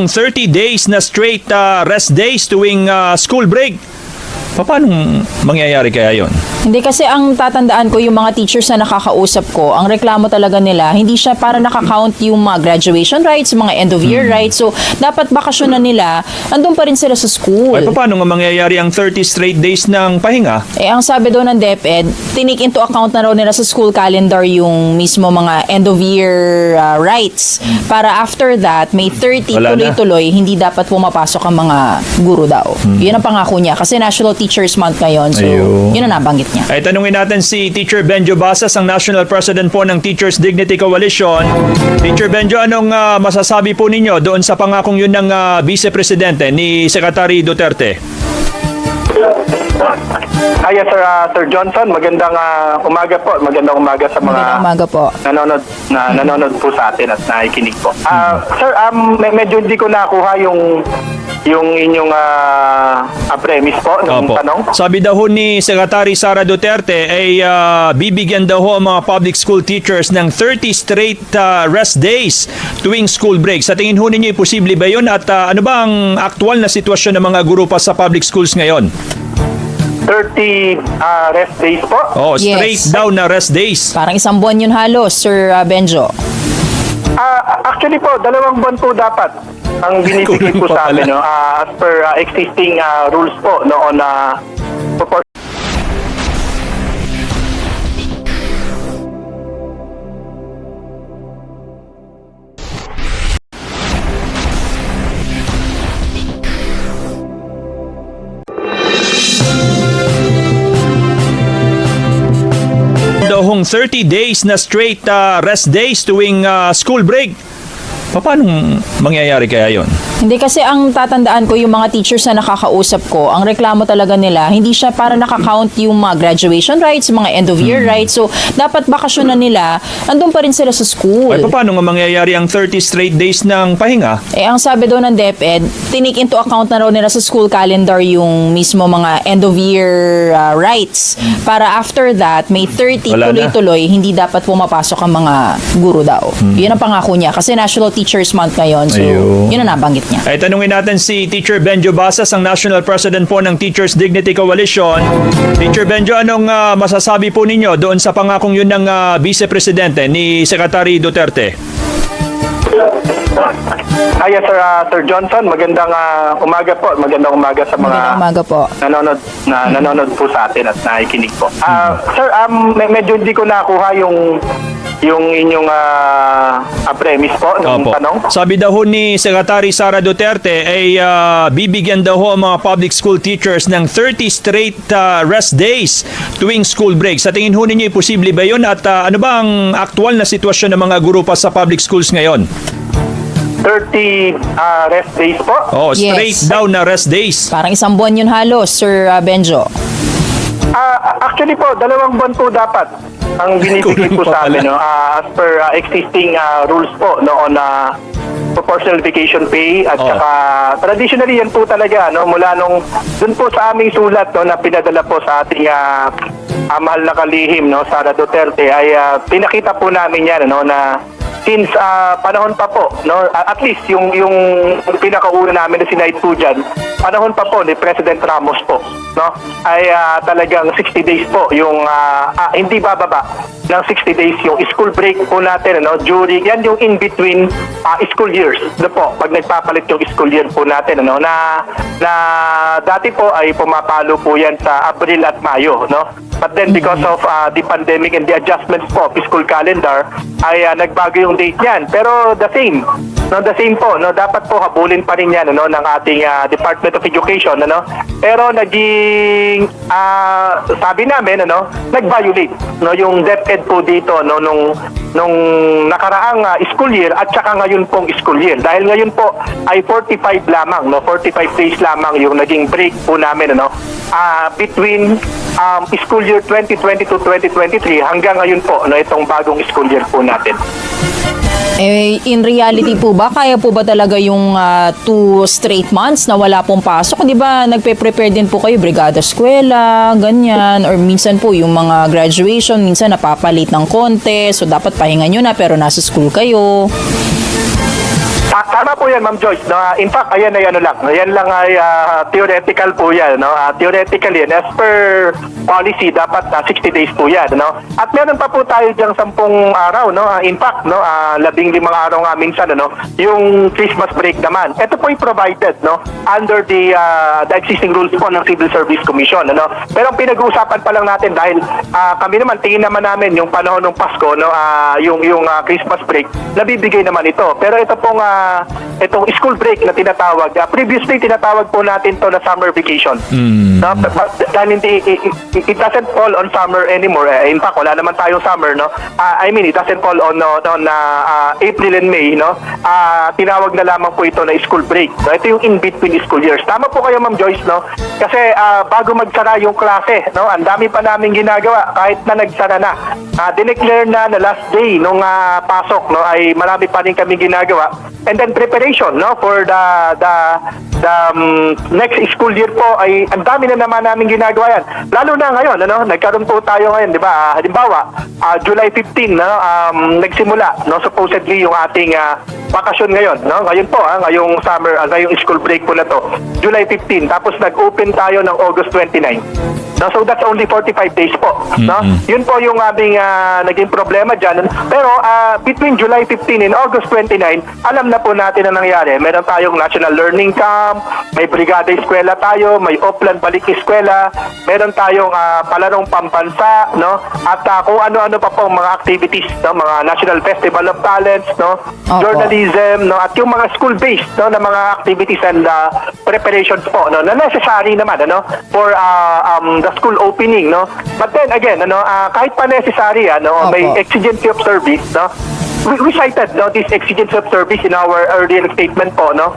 dahong 30 days na straight rest days tuwing school break. Paano mangyayari kaya yon? Hindi, kasi ang tatandaan ko yung mga teachers na nakakausap ko, ang reklamo talaga nila, hindi siya para nakakount yung mga graduation rights, mga end of year rights. So, dapat bakasyon na nila, andun pa rin sila sa school. Ay, paano nga mangyayari ang 30 straight days ng pahinga? Ang sabi daw ng DepEd, tinake into account na raw nila sa school calendar yung mismo mga end of year rights. Para after that, May 30, Wala na. tuloy-tuloy, hindi dapat pumapasok ang mga guro daw. Yun ang pangako niya. Kasi National Teachers Month ngayon. So, Ayun. yun ang nabanggit niya. Ay, tanungin natin si Teacher Benjo Basas, ang National President po ng Teachers Dignity Coalition. Teacher Benjo, anong masasabi po ninyo doon sa pangakong yun ng Vice Presidente ni Secretary Duterte? Yes, Sir Johnson, magandang umaga po. Magandang umaga sa mga Magandang umaga po. nanonood po sa atin at nakikinig po. Sir, medyo hindi ko nakuha yung inyong premise po ng Opo. tanong. Sabi daw ho ni Secretary Sara Duterte ay bibigyan daw ho ang mga public school teachers ng 30 straight rest days tuwing school break. Sa tingin ho ninyo, posible ba yun? At ano ba ang aktual na sitwasyon ng mga guro pa sa public schools ngayon? 30 rest days po. Oh, straight Yes. down na rest days. Parang isang buwan yun halos, Sir Benjo. Actually po, 2 buwan po dapat ang binibigay po Kulang pa sa amin, pala. no? As per existing rules po noon na Dahong 30 days na straight rest days tuwing school break. Paano mangyayari kaya yon? Hindi, kasi ang tatandaan ko yung mga teachers na nakakausap ko, ang reklamo talaga nila, hindi siya para nakakount yung mga graduation rights, mga end of year rights. So, dapat bakasyon na nila, andun pa rin sila sa school. Ay, paano nga mangyayari ang 30 straight days ng pahinga? Ang sabi daw ng DepEd, tinake into account na raw nila sa school calendar yung mismo mga end of year rights. Para after that, May 30, Wala na. tuloy-tuloy, hindi dapat pumapasok ang mga guro daw. Yun ang pangako niya. Kasi National Teachers Month ngayon. So, Ayun. yun ang nabanggit niya. Ay, tanungin natin si Teacher Benjo Basas, ang National President po ng Teachers Dignity Coalition. Teacher Benjo, anong masasabi po ninyo doon sa pangakong yun ng Vice Presidente ni Secretary Duterte? Yes, Sir Johnson, magandang umaga po. Magandang umaga sa mga Magandang umaga po. nanonood po sa atin at nakikinig po. Sir, medyo hindi ko nakuha yung inyong premise po ng Opo. tanong. Sabi daw ho ni Secretary Sara Duterte ay bibigyan daw ho ang mga public school teachers ng 30 straight rest days tuwing school break. Sa tingin ho ninyo, posible ba yun? At ano ba ang aktual na sitwasyon ng mga guro pa sa public schools ngayon? 30 rest days po. Oh, straight Yes. down na rest days. Parang isang buwan yun halos, Sir Benjo. Actually po, 2 buwan po dapat ang binibigay Kulang po pa sa amin, pala. no? As per existing rules po noon na proportional vacation pay at Oh. saka traditionally yan po talaga, no, mula nung dun po sa aming sulat, no, na pinadala po sa ating mahal na kalihim, no, Sara Duterte, ay pinakita po namin yan, no, na since panahon pa po, no, at least yung pinakauna namin na sinight po dyan, panahon pa po ni President Ramos po, no, ay talagang 60 days po yung hindi bababa ng 60 days yung school break po natin, no, during yan yung in between school years, no po, pag nagpapalit yung school year po natin, no, na dati po ay pumapalo po yan sa Abril at Mayo, no, but then because of the pandemic and the adjustments po of school calendar ay nagbago yung date niyan, pero the same, no, the same po, no, dapat po habulin pa rin yan, no, ng ating Department of Education, no, pero naging sabi namin, no, nag-violate, no, yung DepEd po dito, no, nung nakaraang school year at saka ngayon pong school year, dahil ngayon po ay 45 lamang, no, 45 days lamang yung naging break po namin, no, between school year 2022-2023 hanggang ngayon po, no, itong bagong school year po natin. In reality po ba, kaya po ba talaga yung 2 straight months na wala pong pasok? Di ba nagpe-prepare din po kayo, brigada eskwela, ganyan, or minsan po yung mga graduation, minsan napapalit ng konti, so dapat pahinga nyo na pero nasa school kayo. Tama po yan, Ma'am Joyce. No? In fact, ayan ay ano lang. Ayan lang ay theoretical po yan. No? Theoretical yan. As per policy, dapat 60 days po yan. No? At meron pa po tayo diyang 10 araw. No? In fact, no? 15 araw nga minsan. No? Yung Christmas break naman. Ito po ay provided no? Under the existing rules po ng Civil Service Commission. No? Pero ang pinag-uusapan pa lang natin dahil kami naman, tingin naman namin yung panahon ng Pasko, no? yung Christmas break, nabibigay naman ito. Pero ito pong itong school break na tinatawag, previously tinatawag po natin to na summer vacation. No? Dahil hindi, it doesn't fall on summer anymore. In fact, wala naman tayong summer, no? I mean, it doesn't fall on April and May, no? Tinawag na lamang po ito na school break. No? Ito yung in-between school years. Tama po kayo, Ma'am Joyce, no? Kasi bago magsara yung klase, no? Ang dami pa namin ginagawa kahit na nagsara na. Dineclare na last day nung pasok, no? Ay marami pa rin kami ginagawa. And then preparation, no, for the next school year po ay ang dami na naman namin ginagawa yan. Lalo na ngayon, ano, nagkaroon po tayo ngayon, di ba? Halimbawa, July 15, no, nagsimula, no, supposedly yung ating bakasyon ngayon, no? Ngayon po, ngayong summer, ngayong school break po na to, July 15, tapos nag-open tayo ng August 29. No, so that's only 45 days po, no? Yun po yung aming naging problema diyan. Pero between July 15 and August 29, alam na po natin ang nangyari. Meron tayong National Learning Camp, may Brigada Eskwela tayo, may Oplan Balik Eskwela, meron tayong palarong pambansa, no? At kung ano-ano pa po mga activities, no? Mga National Festival of Talents, no? Journalism, no? At yung mga school-based, no, na mga activities and preparations po, no, na necessary naman, ano, for the school opening, no. But then again, ano, kahit pa necessary, ano, may exigency of service, no. We cited, no, this exigency of service in our earlier statement po, no.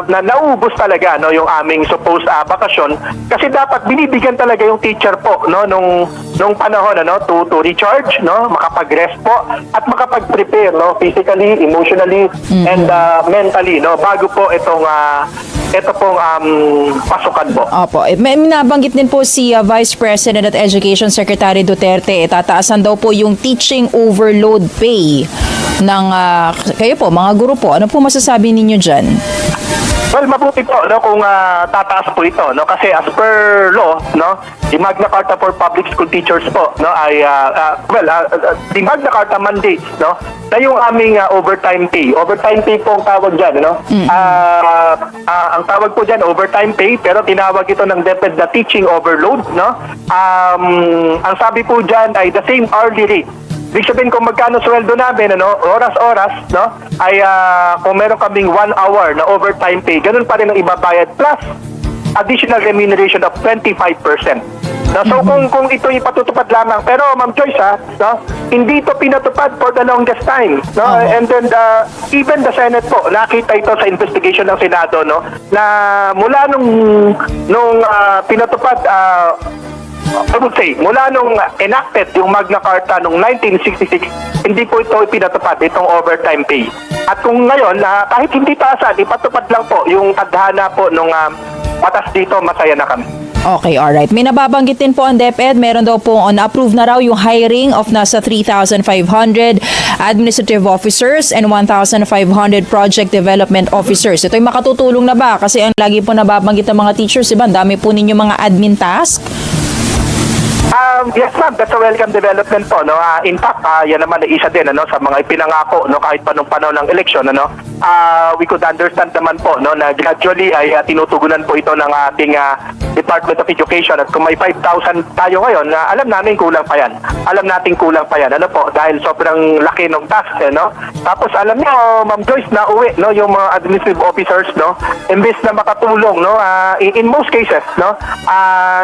Na naubos talaga, no, yung aming supposed bakasyon kasi dapat binibigyan talaga yung teacher po, no, nung panahon, ano, to recharge, no, makapag-rest po at makapag-prepare, no, physically, emotionally, and mentally, no, bago po itong ito pong pasukan po. Opo. May nabanggit din po si Vice President at Education Secretary Duterte. Tataasan daw po yung teaching overload pay ng kayo po, mga guro po. Ano po masasabi ninyo dyan? Well, mabuti po, no, kung tataas po ito, no, kasi as per law, no, the Magna Carta for Public School Teachers po, no, ay the Magna Carta mandates, no, na yung aming overtime pay po ang tawag diyan, no. Ang tawag po diyan overtime pay, pero tinawag ito ng DepEd na teaching overload, no. Ang sabi po diyan ay the same hourly rate. Ibig sabihin kung magkano sweldo namin, ano, oras-oras, no, ay kung meron kaming 1 hour na overtime pay, ganun pa rin ang ibabayad plus additional remuneration of 25%. No, so kung ito ipatutupad lamang, pero Ma'am Joyce, no, hindi ito pinatupad for the longest time, no, and then even the Senate po, nakita ito sa investigation ng Senado, no, na mula nung pinatupad, I would say, mula nung enacted yung Magna Carta nung 1966, hindi po ito pinatupad, itong overtime pay. At kung ngayon, kahit hindi taasan, ipatupad lang po yung tadhana po nung batas dito, masaya na kami. Okay, alright. May nababanggit din po ang DepEd. Meron daw po on-approve na raw yung hiring of nasa 3,500 administrative officers and 1,500 project development officers. Ito'y makatutulong na ba? Kasi ang lagi po nababanggit ng mga teachers, diba? Ang dami po ninyo mga admin task. Yes, ma'am. That's a welcome development po, no. In fact, yan naman ay isa din, ano, sa mga ipinangako, no, kahit pa nung panahon ng eleksyon, ano. We could understand naman po, no, na gradually ay tinutugunan po ito ng ating Department of Education. At kung may 5,000 tayo ngayon, alam namin kulang pa yan. Alam natin kulang pa yan, ano po, dahil sobrang laki ng task, no. Tapos alam niyo, Ma'am Joyce, na uwi, no, yung mga administrative officers, no, imbes na makatulong, no, in most cases, no,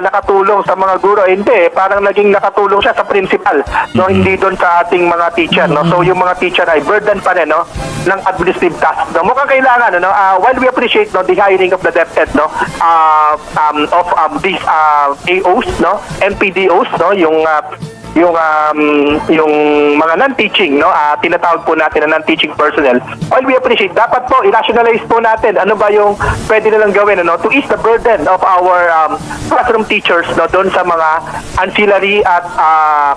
nakatulong sa mga guro, hindi, parang naging nakatulong siya sa principal, no, hindi doon sa ating mga teacher, no. So yung mga teacher ay burden pa rin, no, ng administrative task. No, mukhang kailangan, no, while we appreciate, no, the hiring of the DepEd, no, of these AOs, no, MPDOs, no, yung mga non-teaching, no, tinatawag po natin na non-teaching personnel. While we appreciate, dapat po i-rationalize po natin ano ba yung pwede nilang gawin, ano, to ease the burden of our classroom teachers, no, doon sa mga ancillary at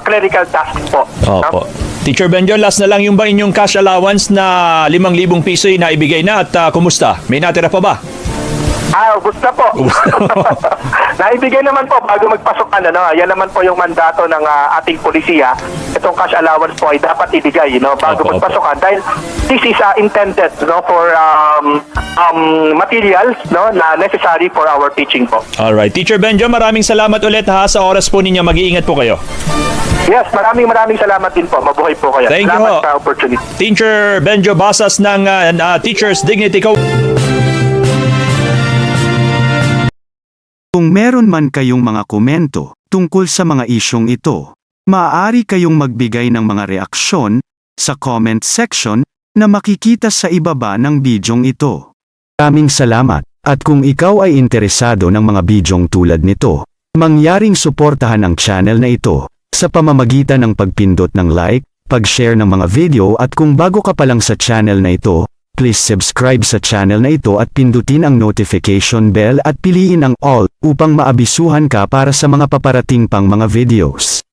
clerical tasks po. Opo. No? Teacher Benjo, last na lang yung ba inyong cash allowance na 5,000 piso na ibigay na at kumusta? May natira pa ba? Gusto po. Naibigay naman po bago magpasok yan naman po yung mandato ng ating polisiya. Itong cash allowance po ay dapat ibigay, bago Opo, magpasok. Dahil this is intended, for materials, na necessary for our teaching po. Alright. Teacher Benjo, maraming salamat ulit sa oras po ninyo. Mag-iingat po kayo. Yes, maraming salamat din po. Mabuhay po kayo. Thank you Salamat ho. sa opportunity. Teacher Benjo Basas ng Teachers Dignity Co. Kung meron man kayong mga komento tungkol sa mga isyong ito, maaari kayong magbigay ng mga reaksyon sa comment section na makikita sa ibaba ng bidyong ito. Maraming salamat, at kung ikaw ay interesado ng mga bidyong tulad nito, mangyaring suportahan ang channel na ito sa pamamagitan ng pagpindot ng like, pag-share ng mga video at kung bago ka pa lang sa channel na ito, please subscribe sa channel na ito at pindutin ang notification bell at piliin ang all upang maabisuhan ka para sa mga paparating pang mga videos.